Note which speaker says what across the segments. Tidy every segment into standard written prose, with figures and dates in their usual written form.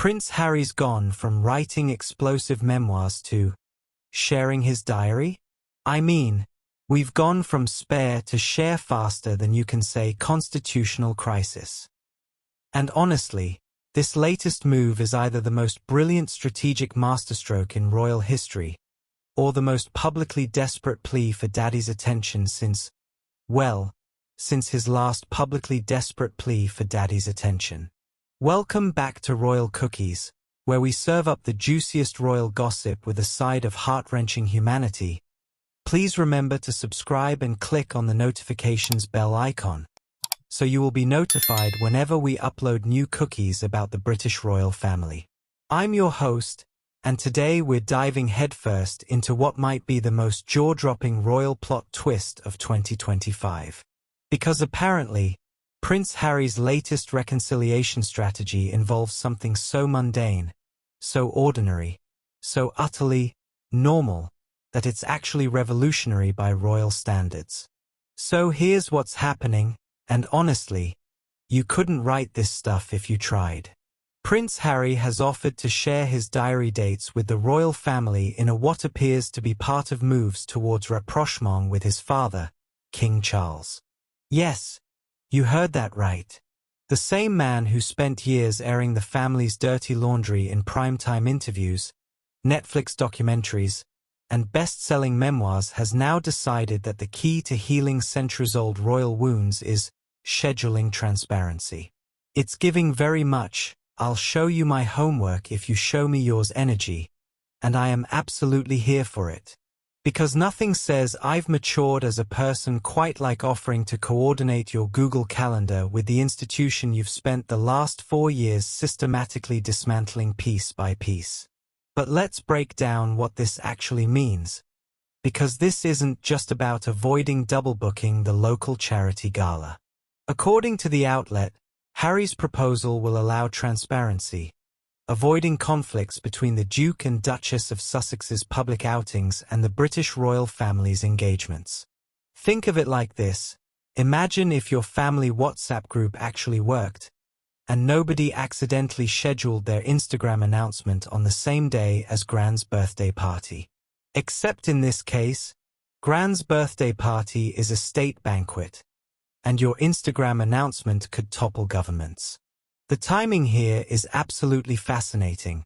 Speaker 1: Prince Harry's gone from writing explosive memoirs to sharing his diary? I mean, we've gone from spare to share faster than you can say constitutional crisis. And honestly, this latest move is either the most brilliant strategic masterstroke in royal history, or the most publicly desperate plea for Daddy's attention since his last publicly desperate plea for Daddy's attention. Welcome back to Royal Cookies, where we serve up the juiciest royal gossip with a side of heart-wrenching humanity. Please remember to subscribe and click on the notifications bell icon, so you will be notified whenever we upload new cookies about the British royal family. I'm your host, and today we're diving headfirst into what might be the most jaw-dropping royal plot twist of 2025. Because apparently, Prince Harry's latest reconciliation strategy involves something so mundane, so ordinary, so utterly normal, that it's actually revolutionary by royal standards. So here's what's happening, and honestly, you couldn't write this stuff if you tried. Prince Harry has offered to share his diary dates with the royal family in what appears to be part of moves towards rapprochement with his father, King Charles. Yes, you heard that right. The same man who spent years airing the family's dirty laundry in primetime interviews, Netflix documentaries, and best-selling memoirs has now decided that the key to healing centuries-old royal wounds is scheduling transparency. It's giving very much, I'll show you my homework if you show me yours energy, and I am absolutely here for it. Because nothing says I've matured as a person quite like offering to coordinate your Google Calendar with the institution you've spent the last 4 years systematically dismantling piece by piece. But let's break down what this actually means, because this isn't just about avoiding double-booking the local charity gala. According to the outlet, Harry's proposal will allow transparency, avoiding conflicts between the Duke and Duchess of Sussex's public outings and the British royal family's engagements. Think of it like this. Imagine if your family WhatsApp group actually worked, and nobody accidentally scheduled their Instagram announcement on the same day as Gran's birthday party. Except in this case, Gran's birthday party is a state banquet, and your Instagram announcement could topple governments. The timing here is absolutely fascinating,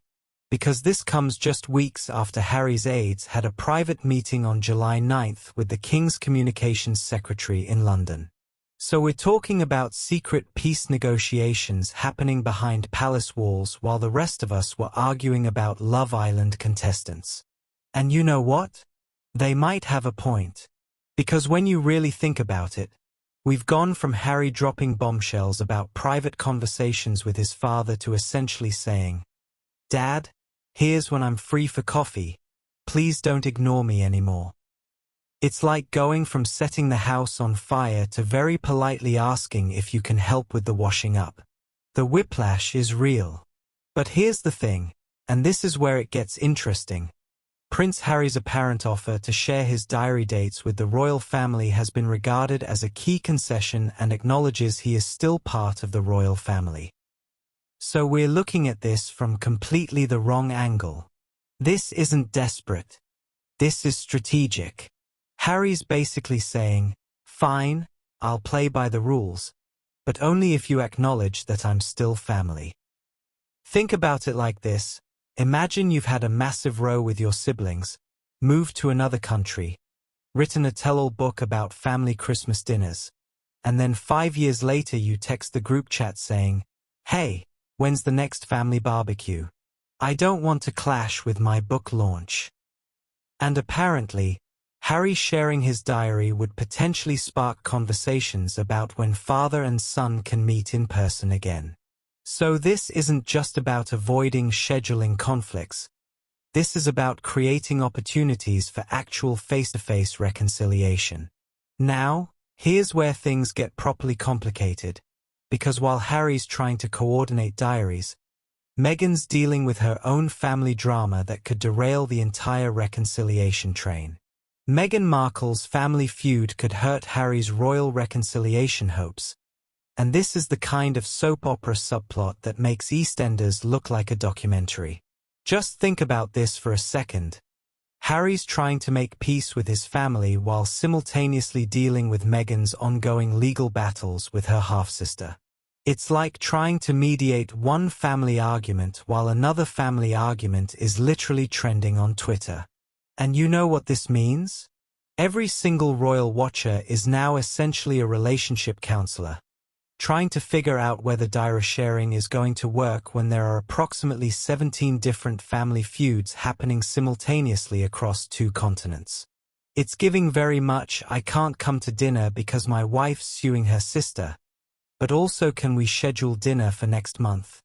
Speaker 1: because this comes just weeks after Harry's aides had a private meeting on July 9th with the King's Communications Secretary in London. So we're talking about secret peace negotiations happening behind palace walls while the rest of us were arguing about Love Island contestants. And you know what? They might have a point. Because when you really think about it, we've gone from Harry dropping bombshells about private conversations with his father to essentially saying, "Dad, here's when I'm free for coffee. Please don't ignore me anymore." It's like going from setting the house on fire to very politely asking if you can help with the washing up. The whiplash is real. But here's the thing, and this is where it gets interesting. Prince Harry's apparent offer to share his diary dates with the royal family has been regarded as a key concession and acknowledges he is still part of the royal family. So we're looking at this from completely the wrong angle. This isn't desperate. This is strategic. Harry's basically saying, "Fine, I'll play by the rules, but only if you acknowledge that I'm still family." Think about it like this. Imagine you've had a massive row with your siblings, moved to another country, written a tell-all book about family Christmas dinners, and then 5 years later you text the group chat saying, "Hey, when's the next family barbecue? I don't want to clash with my book launch." And apparently, Harry sharing his diary would potentially spark conversations about when father and son can meet in person again. So this isn't just about avoiding scheduling conflicts. This is about creating opportunities for actual face-to-face reconciliation. Now, here's where things get properly complicated, because while Harry's trying to coordinate diaries, Meghan's dealing with her own family drama that could derail the entire reconciliation train. Meghan Markle's family feud could hurt Harry's royal reconciliation hopes, And this is the kind of soap opera subplot that makes EastEnders look like a documentary. Just think about this for a second. Harry's trying to make peace with his family while simultaneously dealing with Meghan's ongoing legal battles with her half-sister. It's like trying to mediate one family argument while another family argument is literally trending on Twitter. And you know what this means? Every single royal watcher is now essentially a relationship counselor, trying to figure out whether diary sharing is going to work when there are approximately 17 different family feuds happening simultaneously across 2 continents. It's giving very much "I can't come to dinner because my wife's suing her sister, but also can we schedule dinner for next month"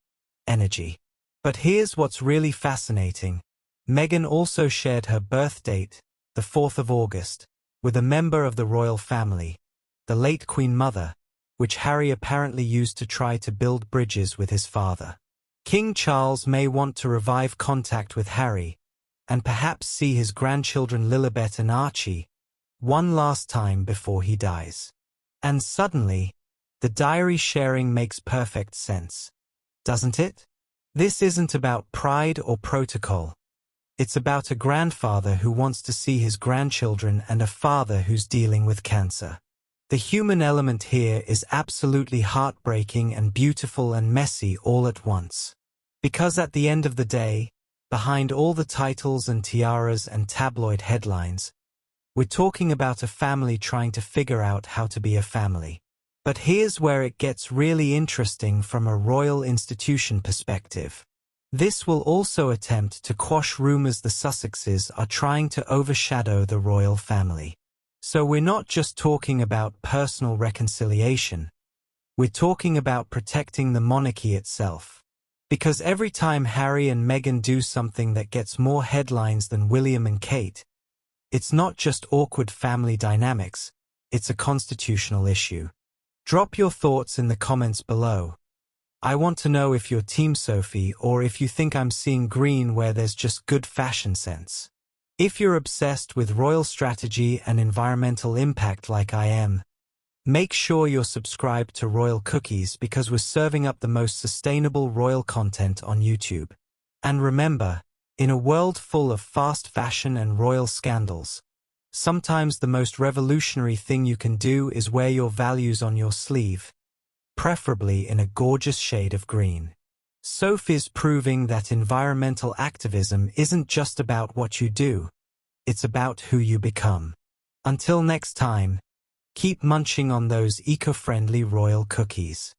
Speaker 1: energy. But here's what's really fascinating. Meghan also shared her birth date, the 4th of August, with a member of the royal family, the late Queen Mother, which Harry apparently used to try to build bridges with his father. King Charles may want to revive contact with Harry, and perhaps see his grandchildren Lilibet and Archie one last time before he dies. And suddenly, the diary sharing makes perfect sense, doesn't it? This isn't about pride or protocol. It's about a grandfather who wants to see his grandchildren and a father who's dealing with cancer. The human element here is absolutely heartbreaking and beautiful and messy all at once. Because at the end of the day, behind all the titles and tiaras and tabloid headlines, we're talking about a family trying to figure out how to be a family. But here's where it gets really interesting from a royal institution perspective. This will also attempt to quash rumors the Sussexes are trying to overshadow the royal family. So we're not just talking about personal reconciliation. We're talking about protecting the monarchy itself. Because every time Harry and Meghan do something that gets more headlines than William and Kate, it's not just awkward family dynamics, it's a constitutional issue. Drop your thoughts in the comments below. I want to know if you're Team Sophie or if you think I'm seeing green where there's just good fashion sense. If you're obsessed with royal strategy and environmental impact like I am, make sure you're subscribed to Royal Cookies because we're serving up the most sustainable royal content on YouTube. And remember, in a world full of fast fashion and royal scandals, sometimes the most revolutionary thing you can do is wear your values on your sleeve, preferably in a gorgeous shade of green. Sophie's proving that environmental activism isn't just about what you do, it's about who you become. Until next time, keep munching on those eco-friendly royal cookies.